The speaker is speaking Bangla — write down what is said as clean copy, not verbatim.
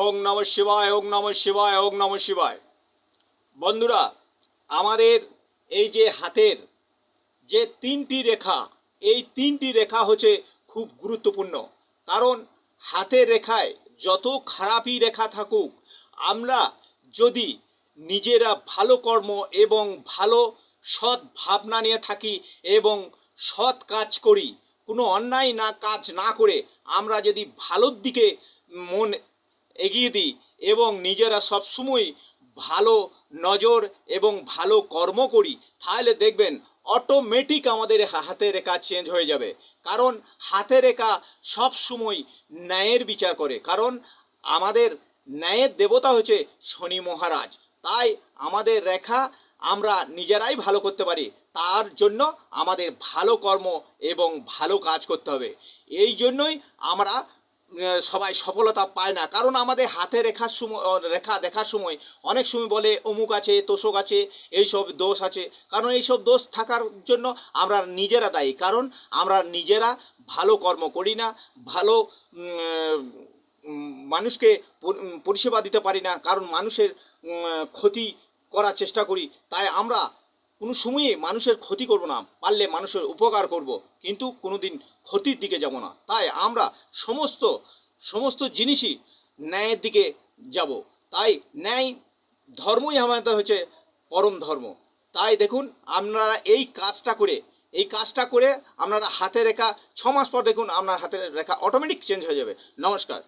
ওং নমঃ শিবায়, ওং নমঃ শিবায়, ওং নমঃ শিবায়। বন্ধুরা, আমাদের এই যে হাতের যে তিনটি রেখা, এই তিনটি রেখা হচ্ছে খুব গুরুত্বপূর্ণ। কারণ হাতের রেখায় যত খারাপই রেখা থাকুক, আমরা যদি নিজেরা ভালো কর্ম এবং ভালো সৎ ভাবনা নিয়ে থাকি এবং সৎ কাজ করি, কোনো অন্যায় কাজ না করে আমরা যদি ভালোর দিকে মন এগিয়ে দিই এবং নিজেরা সবসময় ভালো নজর এবং ভালো কর্ম করি, তাহলে দেখবেন অটোমেটিক আমাদের হাতের রেখা চেঞ্জ হয়ে যাবে। কারণ হাতের রেখা সব সময় ন্যায়ের বিচার করে। কারণ আমাদের ন্যায়ের দেবতা হচ্ছে শনি মহারাজ। তাই আমাদের রেখা আমরা নিজেরাই ভালো করতে পারি। তার জন্য আমাদের ভালো কর্ম এবং ভালো কাজ করতে হবে। এই জন্যই আমরা সবাই সফলতা পায় না। কারণ আমাদের হাতে রেখা দেখার সময় অনেক সময় বলে অমুক আছে, তোষক আছে, এইসব দোষ আছে। কারণ এইসব দোষ থাকার জন্য আমরা নিজেরা দায়ী। কারণ আমরা নিজেরা ভালো কর্ম করি না, ভালো মানুষকে পরিষেবা দিতে পারি না। কারণ মানুষের ক্ষতি করার চেষ্টা করি। তাই আমরা কোনো সময়ে মানুষের ক্ষতি করব না, পারলে মানুষের উপকার করব, কিন্তু কোনো দিন ক্ষতির দিকে যাব না। তাই আমরা সমস্ত জিনিসই ন্যায়ের দিকে যাব। তাই ন্যায় ধর্মই আমাদের হচ্ছে পরম ধর্ম। তাই দেখুন, আপনারা এই কাজটা করে আপনারা হাতে রেখা 6 মাস পর দেখুন আপনার হাতের রেখা অটোমেটিক চেঞ্জ হয়ে যাবে। নমস্কার।